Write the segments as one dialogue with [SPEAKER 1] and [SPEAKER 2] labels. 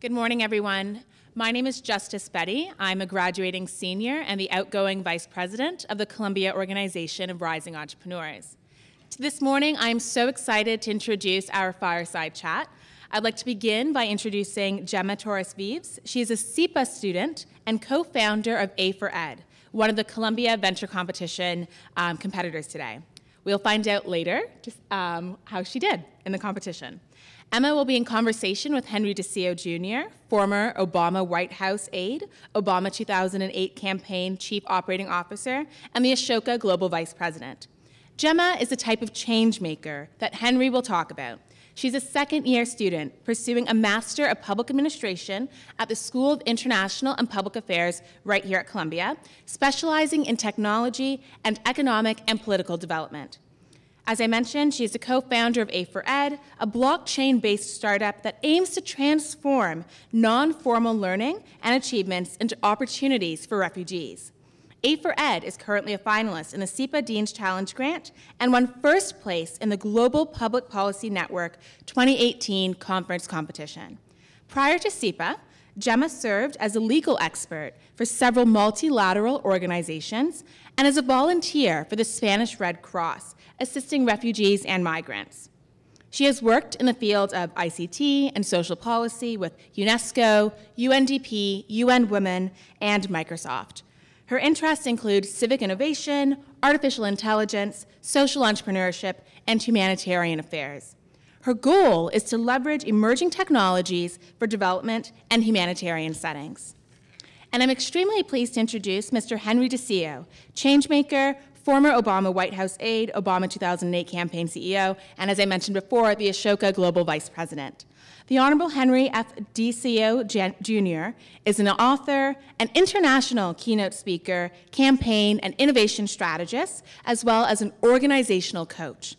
[SPEAKER 1] Good morning, everyone. My name is Justice Betty. I'm a graduating senior and the outgoing vice president of the Columbia Organization of Rising Entrepreneurs. This morning, I'm so excited to introduce our Fireside Chat. I'd like to begin by introducing Gemma Torres Vives. She is a CEPA student and co-founder of A for Ed, one of the Columbia Venture Competition competitors today. We'll find out later just, how she did in the competition. Emma will be in conversation with Henry DeCio Jr., former Obama White House aide, Obama 2008 campaign chief operating officer, and the Ashoka global vice president. Gemma is the type of change maker that Henry will talk about. She's a second-year student pursuing a Master of Public Administration at the School of International and Public Affairs right here at Columbia, specializing in technology and economic and political development. As I mentioned, she is the co-founder of A for Ed, a blockchain-based startup that aims to transform non-formal learning and achievements into opportunities for refugees. A for Ed is currently a finalist in the CEPA Dean's Challenge Grant and won first place in the Global Public Policy Network 2018 conference competition. Prior to CEPA, Gemma served as a legal expert for several multilateral organizations and as a volunteer for the Spanish Red Cross, assisting refugees and migrants. She has worked in the field of ICT and social policy with UNESCO, UNDP, UN Women, and Microsoft. Her interests include civic innovation, artificial intelligence, social entrepreneurship, and humanitarian affairs. Her goal is to leverage emerging technologies for development and humanitarian settings. And I'm extremely pleased to introduce Mr. Henry DeCio, changemaker, former Obama White House aide, Obama 2008 campaign CEO, and as I mentioned before, the Ashoka Global Vice President. The Honorable Henry F. DeCio Jr. is an author, an international keynote speaker, campaign and innovation strategist, as well as an organizational coach.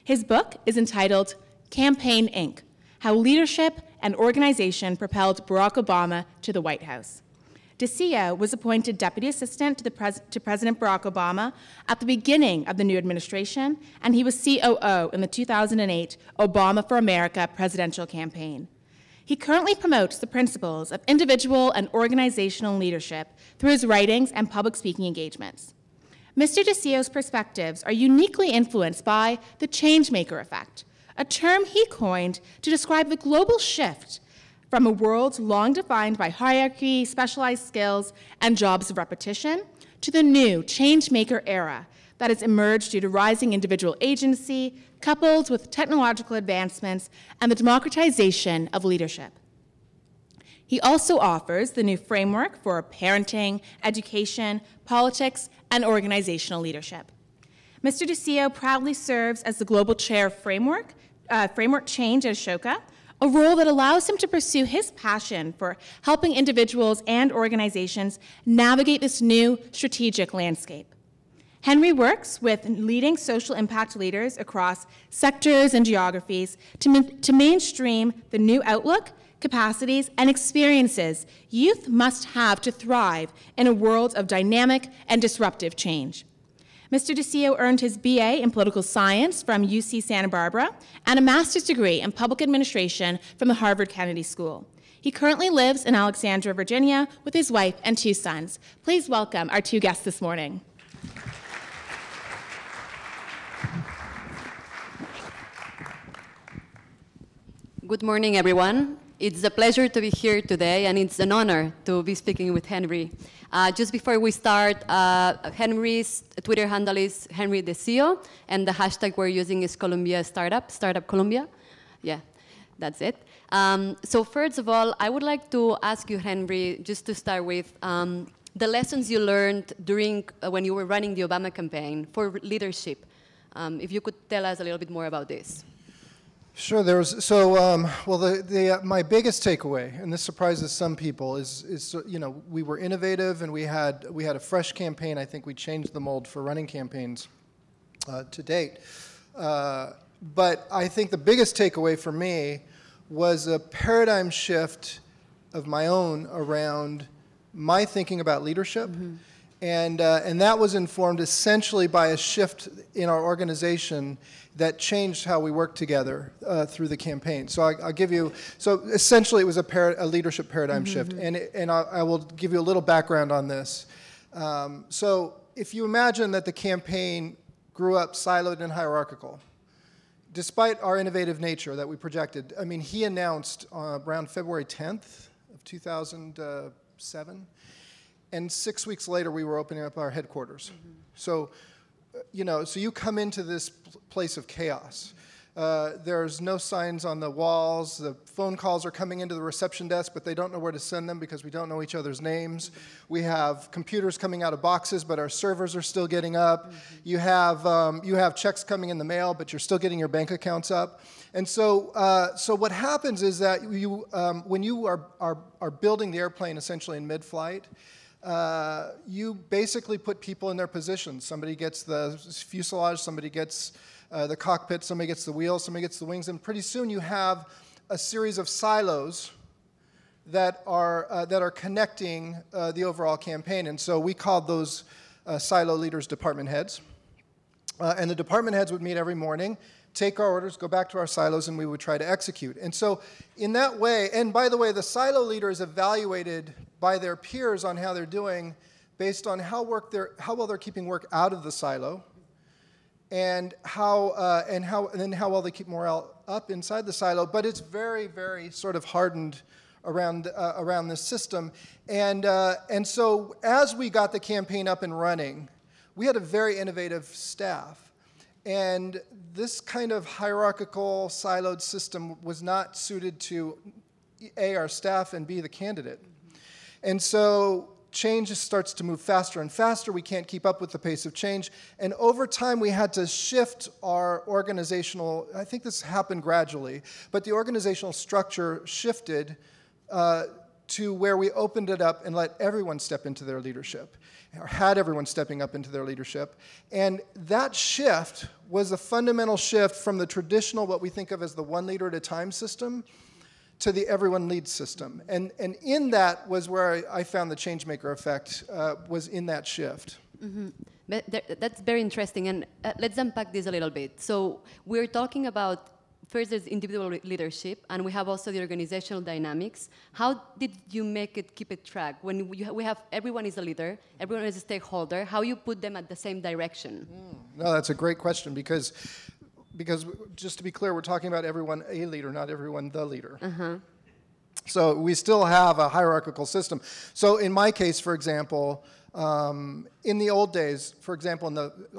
[SPEAKER 1] His book is entitled Campaign Inc., How Leadership and Organization Propelled Barack Obama to the White House. DeCio was appointed Deputy Assistant to President Barack Obama at the beginning of the new administration, and he was COO in the 2008 Obama for America presidential campaign. He currently promotes the principles of individual and organizational leadership through his writings and public speaking engagements. Mr. DeCio's perspectives are uniquely influenced by the changemaker effect, a term he coined to describe the global shift from a world long defined by hierarchy, specialized skills, and jobs of repetition, to the new Changemaker Era that has emerged due to rising individual agency, coupled with technological advancements and the democratization of leadership. He also offers the new framework for parenting, education, politics, and organizational leadership. Mr. DeCio proudly serves as the Global Chair of Framework Change at Ashoka, a role that allows him to pursue his passion for helping individuals and organizations navigate this new strategic landscape. Henry works with leading social impact leaders across sectors and geographies to mainstream the new outlook, capacities, and experiences youth must have to thrive in a world of dynamic and disruptive change. Mr. DeCio earned his BA in political science from UC Santa Barbara and a master's degree in public administration from the Harvard Kennedy School. He currently lives in Alexandria, Virginia, with his wife and 2 sons. Please welcome our 2 guests this morning.
[SPEAKER 2] Good morning, everyone. It's a pleasure to be here today, and it's an honor to be speaking with Henry. Just before we start, Henry's Twitter handle is Henry DeCio, and the hashtag we're using is Columbia Startup, StartupColumbia. Yeah, that's it. So first of all, I would like to ask you, Henry, just to start with, the lessons you learned during when you were running the Obama campaign for leadership. If you could tell us a little bit more about this.
[SPEAKER 3] Sure. My biggest takeaway, and this surprises some people, is we were innovative and we had a fresh campaign. I think we changed the mold for running campaigns to date. But I think the biggest takeaway for me was a paradigm shift of my own around my thinking about leadership And that was informed essentially by a shift in our organization that changed how we work together through the campaign. So I'll give you, so essentially it was a leadership paradigm shift. And I will give you a little background on this. So if you imagine that the campaign grew up siloed and hierarchical, despite our innovative nature that we projected, I mean, he announced around February 10th of 2007, and 6 weeks later we were opening up our headquarters. So, so you come into this place of chaos. There's no signs on the walls. The phone calls are coming into the reception desk, but they don't know where to send them because we don't know each other's names. We have computers coming out of boxes, but our servers are still getting up. You have checks coming in the mail, but you're still getting your bank accounts up. And so, what happens is that when you are building the airplane essentially in mid-flight, you basically put people in their positions. Somebody gets the fuselage, somebody gets the cockpit, somebody gets the wheels, somebody gets the wings, and pretty soon you have a series of silos that are connecting the overall campaign. And so we called those silo leaders department heads. And the department heads would meet every morning, take our orders, go back to our silos, and we would try to execute. And so in that way, and by the way, the silo leader is evaluated by their peers on how they're doing based on how well they're keeping work out of the silo, and how well they keep morale up inside the silo. But it's very, very sort of hardened around this system. And so as we got the campaign up and running, we had a very innovative staff. And this kind of hierarchical, siloed system was not suited to A, our staff, and B, the candidate. And so change starts to move faster and faster. We can't keep up with the pace of change. And over time, we had to shift our organizational, I think this happened gradually, but the organizational structure shifted to where we opened it up and let everyone step into their leadership, or had everyone stepping up into their leadership. And that shift was a fundamental shift from the traditional, what we think of as the one leader at a time system, to the everyone leads system. And in that was where I found the Changemaker effect, was in that shift.
[SPEAKER 2] That's very interesting, and let's unpack this a little bit. So we're talking about, first there's individual leadership, and we have also the organizational dynamics. How did you keep it track? When we have everyone is a leader, everyone is a stakeholder, how you put them at the same direction?
[SPEAKER 3] No, that's a great question, because just to be clear, we're talking about everyone a leader, not everyone the leader. So we still have a hierarchical system. So in my case, for example, in the old days, for example,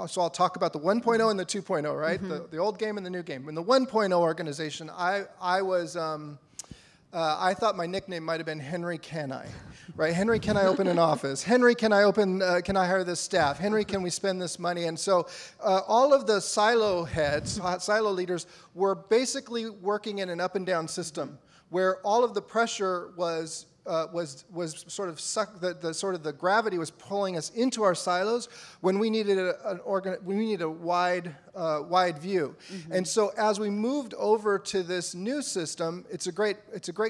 [SPEAKER 3] so I'll talk about the 1.0 and the 2.0, right? The old game and the new game. In the 1.0 organization, I thought my nickname might have been Henry Can I, right? Henry, can I open an office? Henry, can I hire this staff? Henry, can we spend this money? And so all of the silo heads, silo leaders, were basically working in an up and down system where all of the pressure was sort of the gravity was pulling us into our silos when we needed a wide view. And so as we moved over to this new system, it's a great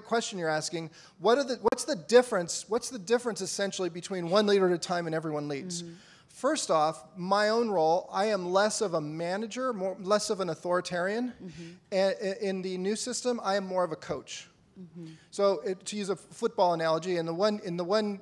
[SPEAKER 3] question you're asking. What's the difference? What's the difference essentially between one leader at a time and everyone leads? First off, my own role, I am less of a manager, less of an authoritarian. And in the new system, I am more of a coach. So to use a football analogy, in the one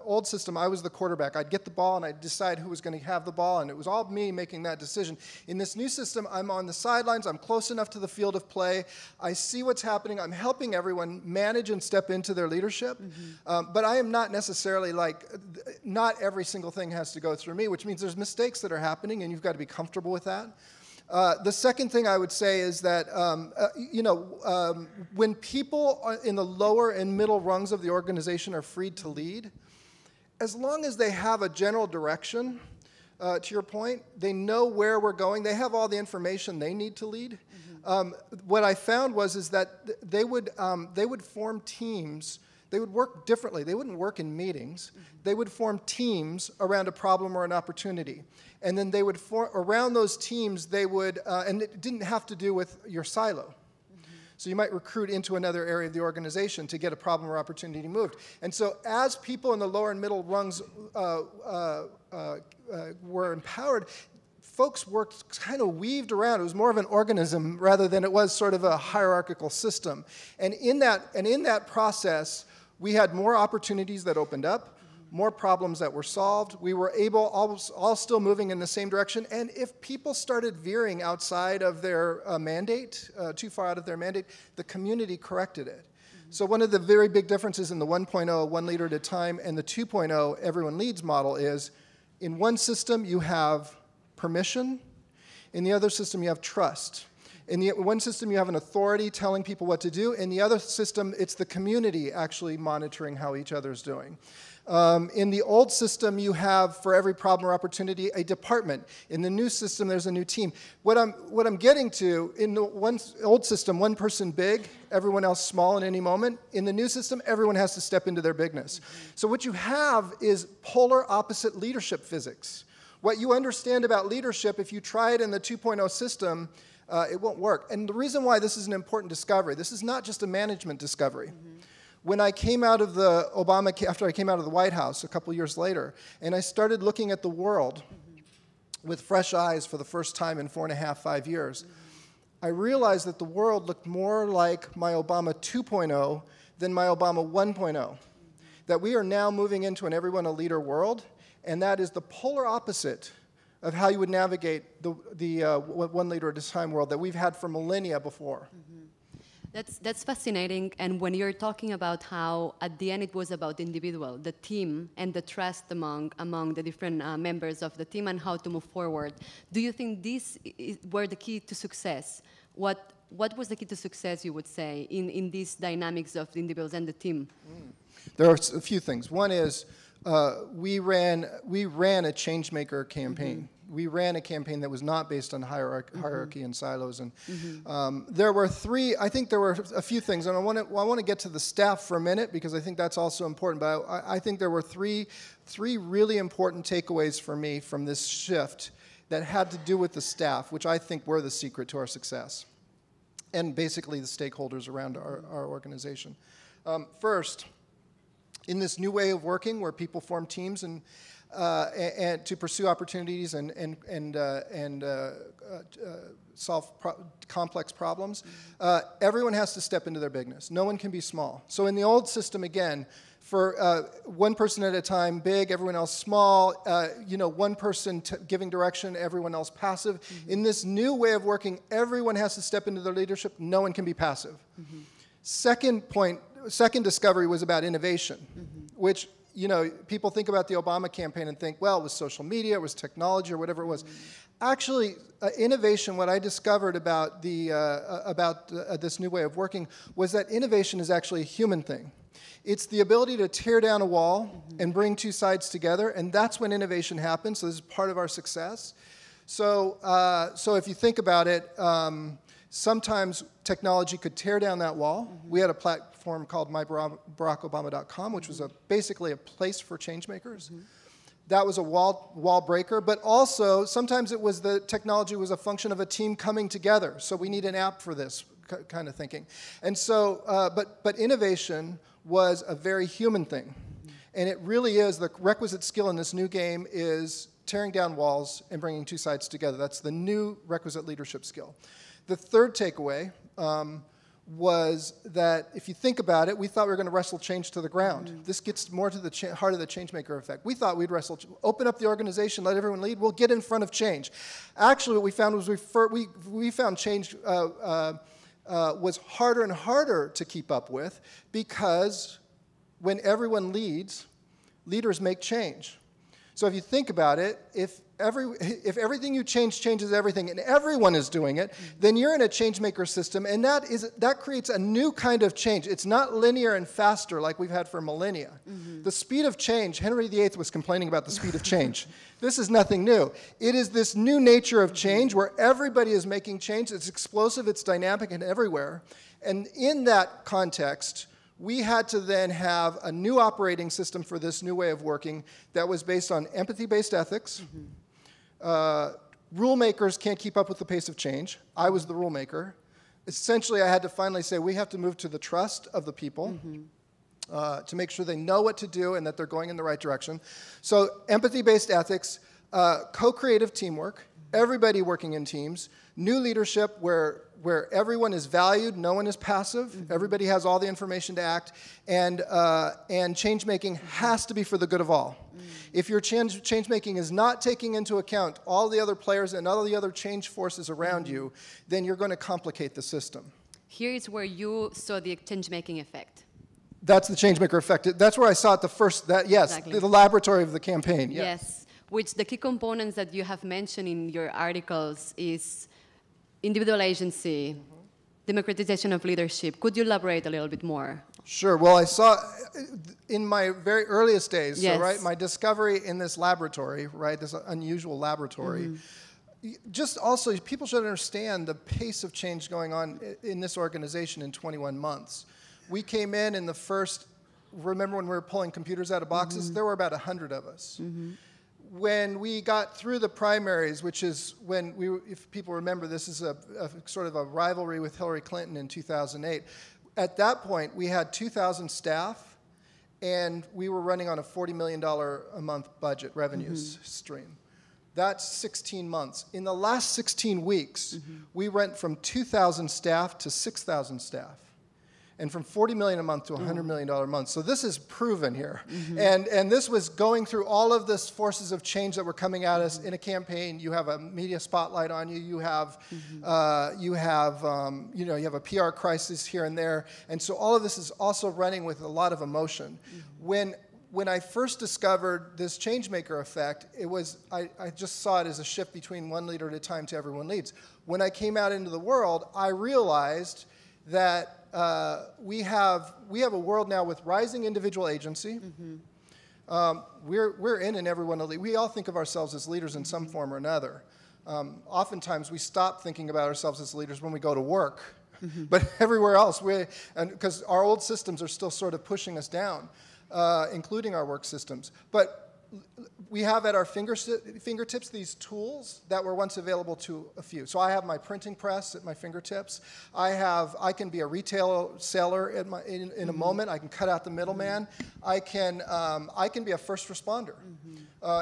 [SPEAKER 3] old system, I was the quarterback. I'd get the ball and I'd decide who was going to have the ball, and it was all me making that decision. In this new system, I'm on the sidelines. I'm close enough to the field of play. I see what's happening. I'm helping everyone manage and step into their leadership. But I am not necessarily not every single thing has to go through me, which means there's mistakes that are happening, and you've got to be comfortable with that. The second thing I would say is that, when people in the lower and middle rungs of the organization are freed to lead, as long as they have a general direction, to your point, they know where we're going, they have all the information they need to lead. What I found is that they would form teams. They would work differently. They wouldn't work in meetings. They would form teams around a problem or an opportunity. And then they would around those teams, they would, and it didn't have to do with your silo. So you might recruit into another area of the organization to get a problem or opportunity moved. And so as people in the lower and middle rungs were empowered, folks worked kind of weaved around. It was more of an organism rather than it was sort of a hierarchical system. And in that process, we had more opportunities that opened up, more problems that were solved. We were able, all still moving in the same direction. And if people started veering outside of their mandate, too far out of their mandate, the community corrected it. So one of the very big differences in the 1.0, one leader at a time, and the 2.0, everyone leads model is, in one system you have permission. In the other system you have trust. In the one system you have an authority telling people what to do. In the other system, it's the community actually monitoring how each other's doing. In the old system, you have, for every problem or opportunity, a department. In the new system, there's a new team. What I'm getting to, in the old system, one person big, everyone else small in any moment. In the new system, everyone has to step into their bigness. So what you have is polar opposite leadership physics. What you understand about leadership, if you try it in the 2.0 system, it won't work. And the reason why this is an important discovery, this is not just a management discovery. When I came out of the after I came out of the White House a couple years later, and I started looking at the world with fresh eyes for the first time in 4.5, 5 years, I realized that the world looked more like my Obama 2.0 than my Obama 1.0. That we are now moving into an everyone a leader world, and that is the polar opposite of how you would navigate the one leader at a time world that we've had for millennia before.
[SPEAKER 2] That's fascinating, and when you're talking about how at the end it was about the individual, the team, and the trust among the different members of the team and how to move forward, do you think these were the key to success? What was the key to success, you would say, in these dynamics of the individuals and the team?
[SPEAKER 3] There are a few things. One is we ran a Changemaker campaign. We ran a campaign that was not based on hierarchy and silos. And there were I think there were a few things. And I want to get to the staff for a minute because I think that's also important. But I think there were three really important takeaways for me from this shift that had to do with the staff, which I think were the secret to our success. And basically the stakeholders around our organization. First, in this new way of working where people form teams and to pursue opportunities and solve complex problems, everyone has to step into their bigness. No one can be small. So in the old system, again, for one person at a time, big, everyone else small, one person giving direction, everyone else passive. In this new way of working, everyone has to step into their leadership. No one can be passive. Second discovery was about innovation, which, people think about the Obama campaign and think, well, it was social media, it was technology, or whatever it was. Actually, innovation, what I discovered about this new way of working was that innovation is actually a human thing. It's the ability to tear down a wall and bring two sides together, and that's when innovation happens. So this is part of our success. So if you think about it, sometimes technology could tear down that wall. We had a platform called mybarackobama.com, which was basically a place for changemakers. That was a wall breaker, but also sometimes the technology was a function of a team coming together. So we need an app for this kind of thinking. And so, but innovation was a very human thing. And it really is, the requisite skill in this new game is tearing down walls and bringing two sides together. That's the new requisite leadership skill. The third takeaway was that if you think about it, we thought we were going to wrestle change to the ground. This gets more to the heart of the Changemaker effect. We thought we'd open up the organization, let everyone lead, we'll get in front of change. Actually, what we found was we found change was harder and harder to keep up with because when everyone leads, leaders make change. So if you think about it, if everything you changes everything, and everyone is doing it, then you're in a changemaker system, and that creates a new kind of change. It's not linear and faster like we've had for millennia. The speed of change, Henry VIII was complaining about the speed of change. This is nothing new. It is this new nature of change where everybody is making change. It's explosive, it's dynamic, and everywhere. And in that context, we had to then have a new operating system for this new way of working that was based on empathy-based ethics. Rule makers can't keep up with the pace of change. I was the rule maker. essentially I had to finally say we have to move to the trust of the people to make sure they know what to do and that they're going in the right direction. So empathy-based ethics, co-creative teamwork, everybody working in teams, new leadership where everyone is valued, no one is passive, everybody has all the information to act, and change-making has to be for the good of all. If your change-making is not taking into account all the other players and all the other change forces around you, then you're going to complicate the system.
[SPEAKER 2] Here is where you saw the change-making effect.
[SPEAKER 3] That's the Changemaker effect. That's where I saw it the first, yes,
[SPEAKER 2] Exactly.
[SPEAKER 3] the laboratory of the campaign. Yeah.
[SPEAKER 2] Yes, which the key components that you have mentioned in your articles is individual agency, democratization of leadership. Could you elaborate a little bit more?
[SPEAKER 3] Sure. Well, I saw in my very earliest days,
[SPEAKER 2] yes.
[SPEAKER 3] so, right, my discovery in this laboratory, right, this unusual laboratory, just also people should understand the pace of change going on in this organization in 21 months. We came in the first, remember when we were pulling computers out of boxes? There were about 100 of us. When we got through the primaries, which is when if people remember, this is a sort of a rivalry with Hillary Clinton in 2008. At that point, we had 2,000 staff, and we were running on a $40 million a month budget revenue stream. That's 16 months. In the last 16 weeks, we went from 2,000 staff to 6,000 staff, and from $40 million a month to $100 million a month. So this is proven here. And this was going through all of this forces of change that were coming at us in a campaign. You have a media spotlight on you. You have, you have a PR crisis here and there. And so all of this is also running with a lot of emotion. When I first discovered this Changemaker effect, it was, I just saw it as a shift between one leader at a time to everyone leads. When I came out into the world, I realized that we have a world now with rising individual agency. We're in and everyone a lead. We all think of ourselves as leaders in some form or another. Oftentimes we stop thinking about ourselves as leaders when we go to work, but everywhere else, because our old systems are still sort of pushing us down, including our work systems. But we have at our fingertips these tools that were once available to a few. So I have my printing press at my fingertips. I can be a retail seller in a moment. I can cut out the middleman. I can be a first responder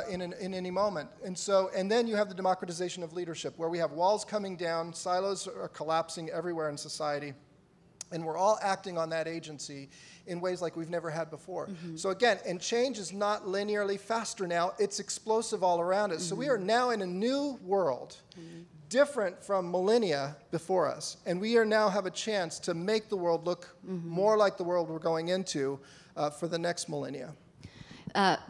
[SPEAKER 3] in any moment. And then you have the democratization of leadership, where we have walls coming down, silos are collapsing everywhere in society, and we're all acting on that agency in ways like we've never had before. So again, and change is not linearly faster now, it's explosive all around us. So we are now in a new world, different from millennia before us. And we now have a chance to make the world look more like the world we're going into for the next millennia.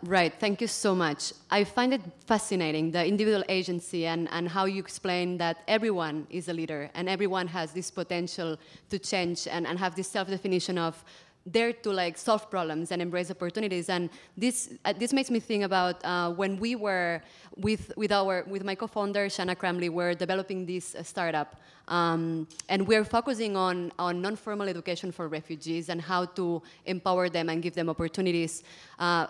[SPEAKER 2] Right, thank you so much. I find it fascinating, the individual agency and how you explain that everyone is a leader and everyone has this potential to change and have this self-definition of dare to like solve problems and embrace opportunities. And this makes me think about when we were with my co-founder Shanna Cramley, we're developing this startup, and we're focusing on non-formal education for refugees and how to empower them and give them opportunities.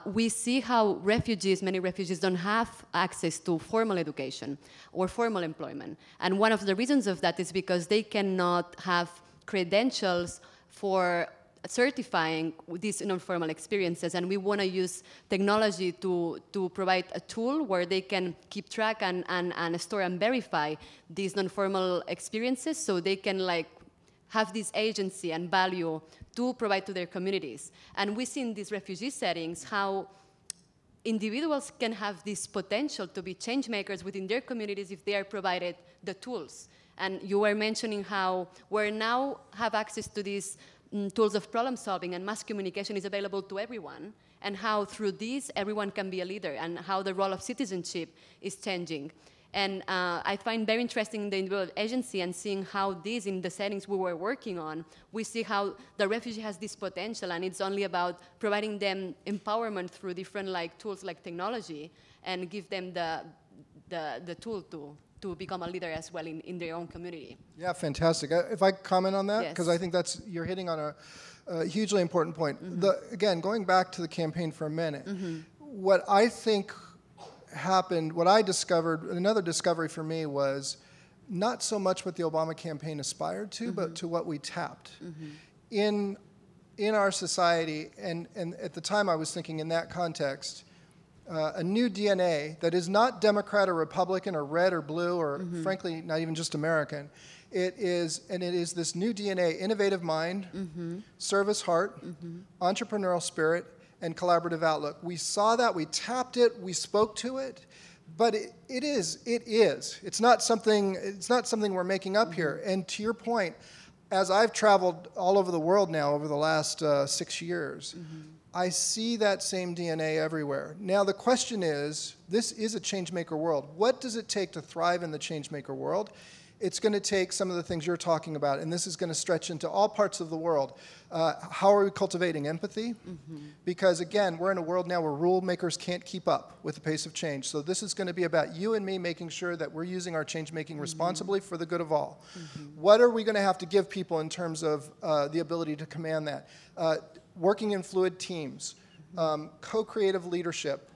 [SPEAKER 2] We see how many refugees don't have access to formal education or formal employment, and one of the reasons of that is because they cannot have credentials for certifying these non-formal experiences, and we want to use technology to provide a tool where they can keep track and store and verify these non-formal experiences, so they can like have this agency and value to provide to their communities. And we see in these refugee settings how individuals can have this potential to be change makers within their communities if they are provided the tools. And you were mentioning how we now have access to these tools of problem solving, and mass communication is available to everyone, and how through these everyone can be a leader, and how the role of citizenship is changing. And I find very interesting the individual agency and seeing how these, in the settings we were working on, we see how the refugee has this potential, and it's only about providing them empowerment through different like tools like technology, and give them the tool to become a leader as well in their own community.
[SPEAKER 3] Yeah, fantastic. If I comment on that,
[SPEAKER 2] Yes.
[SPEAKER 3] because I think you're hitting on a hugely important point. Again, going back to the campaign for a minute, what I think happened, what I discovered, another discovery for me was not so much what the Obama campaign aspired to, but to what we tapped. In our society, and at the time I was thinking in that context, a new DNA that is not Democrat or Republican or red or blue or frankly not even just American. It is this new DNA, innovative mind, service heart, entrepreneurial spirit, and collaborative outlook. We saw that, we tapped it, we spoke to it, but it is. It's not something we're making up here. And to your point, as I've traveled all over the world now over the last 6 years, I see that same DNA everywhere. Now the question is, this is a changemaker world. What does it take to thrive in the changemaker world? It's going to take some of the things you're talking about, and this is going to stretch into all parts of the world. How are we cultivating empathy? Because again, we're in a world now where rule makers can't keep up with the pace of change. So this is going to be about you and me making sure that we're using our change making responsibly for the good of all. What are we going to have to give people in terms of the ability to command that? Working in fluid teams, co-creative leadership,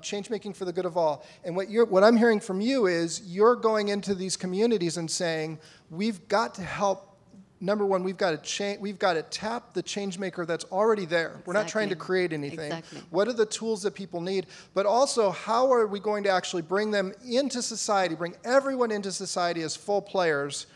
[SPEAKER 3] change-making for the good of all. And what I'm hearing from you is you're going into these communities and saying, we've got to help. Number one, we've got to tap the change maker that's already there. Exactly. We're not trying to create anything. Exactly. What are the tools that people need? But also, how are we going to actually bring them into society, bring everyone into society as full players,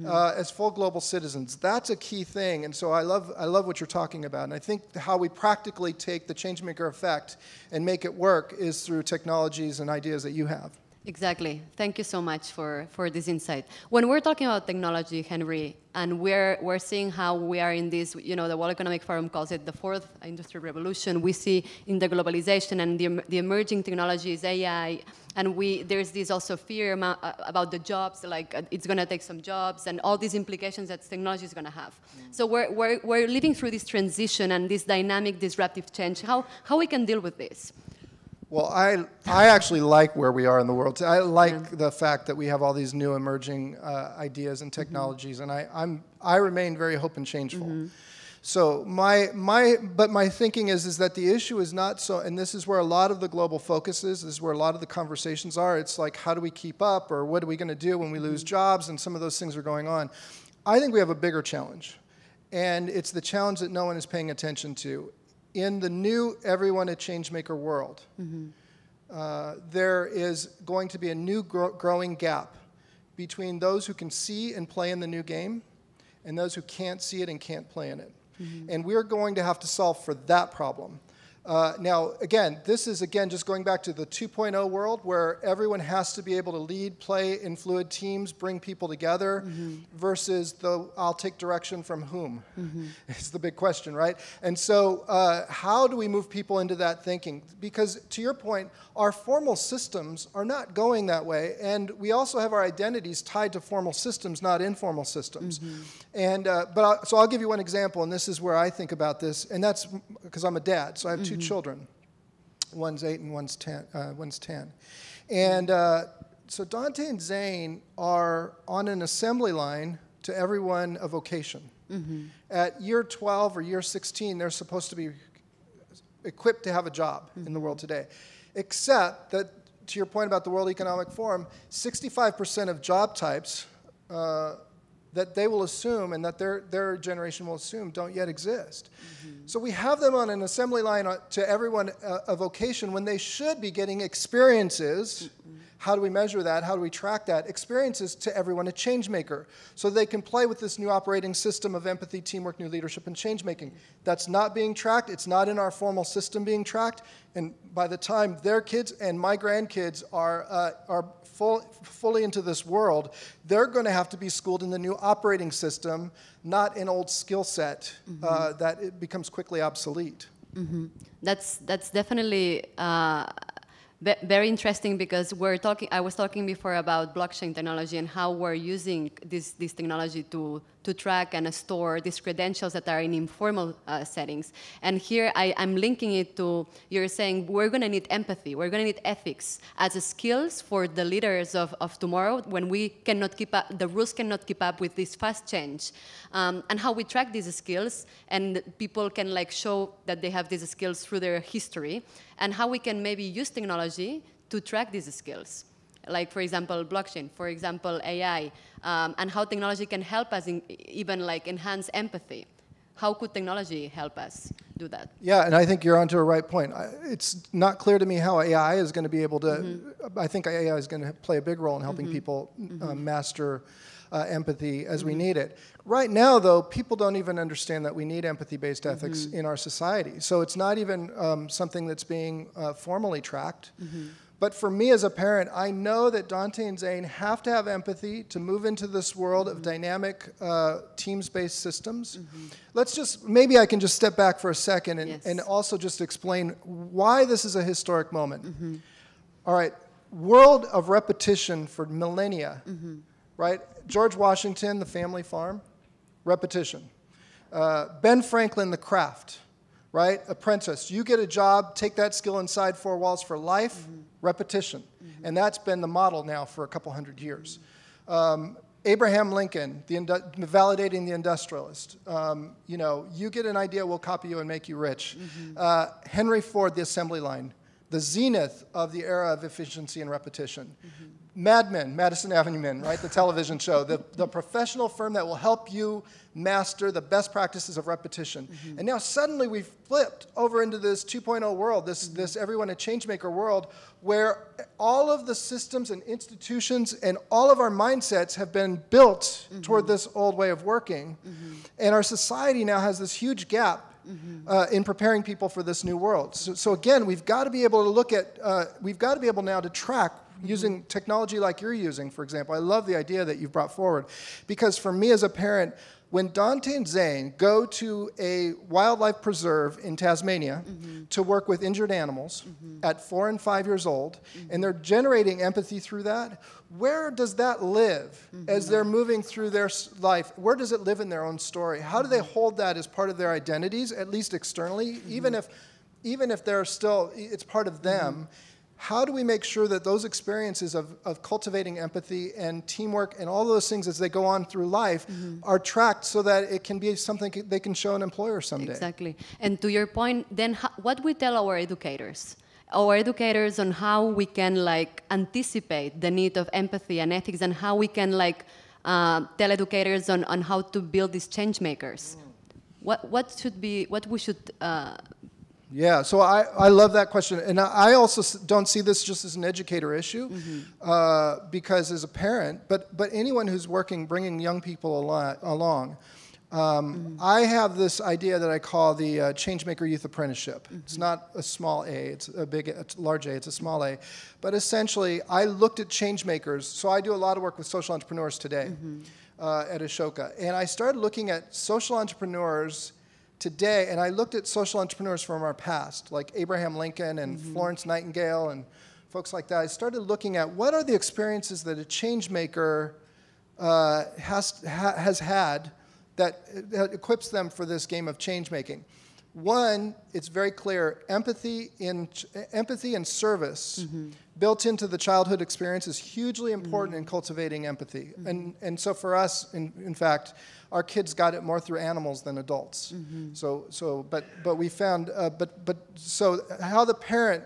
[SPEAKER 3] as full global citizens? That's a key thing. And so I love what you're talking about. And I think how we practically take the changemaker effect and make it work is through technologies and ideas that you have.
[SPEAKER 2] Exactly. Thank you so much for this insight. When we're talking about technology, Henry, and we're seeing how we are in this, the World Economic Forum calls it the fourth industrial revolution. We see in the globalization and the emerging technologies, AI, and there's this also fear about the jobs, like it's going to take some jobs and all these implications that technology is going to have. So we're living through this transition and this dynamic, disruptive change. How we can deal with this?
[SPEAKER 3] Well, I actually like where we are in the world. I like the fact that we have all these new emerging ideas and technologies, and I remain very hope and changeful. So my thinking is that the issue is not so, and this is where a lot of the global focus is. This is where a lot of the conversations are. It's like, how do we keep up, or what are we going to do when we lose jobs, and some of those things are going on. I think we have a bigger challenge, and it's the challenge that no one is paying attention to. In the new everyone a changemaker world, there is going to be a new growing gap between those who can see and play in the new game and those who can't see it and can't play in it. And we're going to have to solve for that problem. Now, again, this is, just going back to the 2.0 world where everyone has to be able to lead, play in fluid teams, bring people together, versus the I'll take direction from whom is the big question, right? And so how do we move people into that thinking? Because to your point, our formal systems are not going that way, and we also have our identities tied to formal systems, not informal systems. And so I'll give you one example, and this is where I think about this, and that's because I'm a dad, so I have two children. One's 8 and one's 10. And so Dante and Zane are on an assembly line to everyone a vocation. At year 12 or year 16, they're supposed to be equipped to have a job in the world today. Except that, to your point about the World Economic Forum, 65% of job types that they will assume and that their generation will assume don't yet exist. So we have them on an assembly line to everyone a vocation when they should be getting experiences. How do we measure that? How do we track that? Experiences to everyone a change maker so they can play with this new operating system of empathy, teamwork, new leadership, and change making. That's not being tracked. It's not in our formal system being tracked. And by the time their kids and my grandkids are fully into this world, they're going to have to be schooled in the new operating system, not an old skill set that it becomes quickly obsolete.
[SPEAKER 2] That's definitely very interesting, because I was talking before about blockchain technology and how we're using this technology to track and store these credentials that are in informal settings. And here I'm linking it to, you're saying we're going to need empathy, we're going to need ethics as skills for the leaders of tomorrow when we cannot keep up, the rules cannot keep up with this fast change. And how we track these skills, and people can show that they have these skills through their history, and how we can maybe use technology to track these skills. like for example, blockchain, for example, AI, and how technology can help us even like enhance empathy. How could technology help us do that?
[SPEAKER 3] Yeah, and I think you're onto a right point. It's not clear to me how AI is going to be able to, I think AI is going to play a big role in helping people master empathy as we need it. Right now, though, people don't even understand that we need empathy-based ethics in our society. So it's not even something that's being formally tracked. But for me as a parent, I know that Dante and Zane have to have empathy to move into this world of dynamic teams-based systems. Let's just, maybe I can just step back for a second and also just explain why this is a historic moment. All right, world of repetition for millennia, right? George Washington, the family farm, repetition. Ben Franklin, the craft, right? Apprentice, you get a job, take that skill inside four walls for life, repetition. And that's been the model now for a couple hundred years. Abraham Lincoln, validating the industrialist. You know, you get an idea, we'll copy you and make you rich. Henry Ford, the assembly line, the zenith of the era of efficiency and repetition. Mad Men, Madison Avenue Men, right, the television show, the professional firm that will help you master the best practices of repetition. And now suddenly we've flipped over into this 2.0 world, this everyone a changemaker world, where all of the systems and institutions and all of our mindsets have been built toward this old way of working. And our society now has this huge gap in preparing people for this new world. So again, we've got to be able to look at, we've got to be able now to track using technology like you're using, for example. I love the idea that you've brought forward. Because for me as a parent, when Dante and Zane go to a wildlife preserve in Tasmania to work with injured animals at 4 and 5 years old, and they're generating empathy through that, where does that live as they're moving through their life? Where does it live in their own story? How do they hold that as part of their identities, at least externally, even if they're still, it's part of them? How do we make sure that those experiences of cultivating empathy and teamwork and all those things as they go on through life are tracked so that it can be something they can show an employer someday?
[SPEAKER 2] Exactly. And to your point, then what we tell our educators? Our educators on how we can like anticipate the need of empathy and ethics, and how we can like tell educators on how to build these change makers. What we should
[SPEAKER 3] Yeah, so I love that question. And I also don't see this just as an educator issue, because as a parent, but anyone who's working, bringing young people along, I have this idea that I call the Changemaker Youth Apprenticeship. It's not a small A, it's a large A, it's a small A. But essentially, I looked at changemakers. So I do a lot of work with social entrepreneurs today at Ashoka. And I started looking at social entrepreneurs today, and I looked at social entrepreneurs from our past, like Abraham Lincoln and Florence Nightingale and folks like that. I started looking at what are the experiences that a changemaker has had that equips them for this game of change making. One, it's very clear, empathy and service built into the childhood experience is hugely important in cultivating empathy. And so for us, in fact, our kids got it more through animals than adults. But we found, so how the parent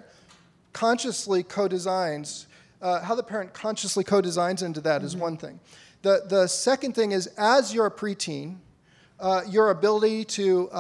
[SPEAKER 3] consciously co-designs, into that is one thing. The second thing is, as you're a preteen, your ability to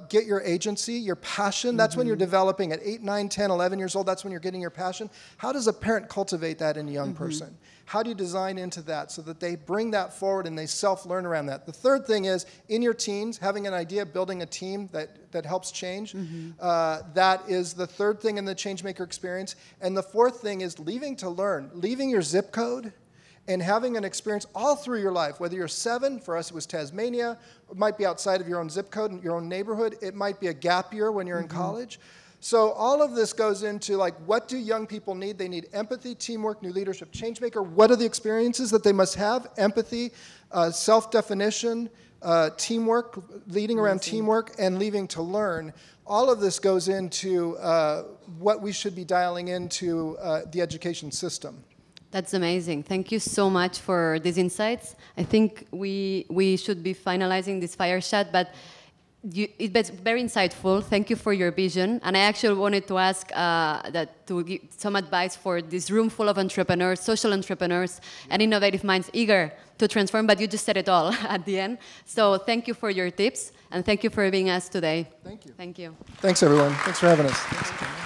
[SPEAKER 3] get your agency, your passion, that's when you're developing at 8, 9, 10, 11 years old, that's when you're getting your passion. How does a parent cultivate that in a young person? How do you design into that so that they bring that forward and they self-learn around that? The third thing is, in your teens, having an idea, building a team that helps change. That is the third thing in the Changemaker experience. And the fourth thing is leaving to learn, leaving your zip code and having an experience all through your life, whether you're 7, for us it was Tasmania, it might be outside of your own zip code, your own neighborhood, it might be a gap year when you're in college. So all of this goes into like, what do young people need? They need empathy, teamwork, new leadership, changemaker. What are the experiences that they must have? Empathy, self-definition, teamwork, leading around teamwork, and leaving to learn. All of this goes into what we should be dialing into the education system.
[SPEAKER 2] That's amazing. Thank you so much for these insights. I think we should be finalizing this fireside, but It was very insightful. Thank you for your vision. And I actually wanted to ask to give some advice for this room full of entrepreneurs, social entrepreneurs, and innovative minds eager to transform, but you just said it all at the end. So thank you for your tips, and thank you for being us today.
[SPEAKER 3] Thank you.
[SPEAKER 2] Thank you.
[SPEAKER 3] Thanks, everyone. Thanks for having us. Thanks.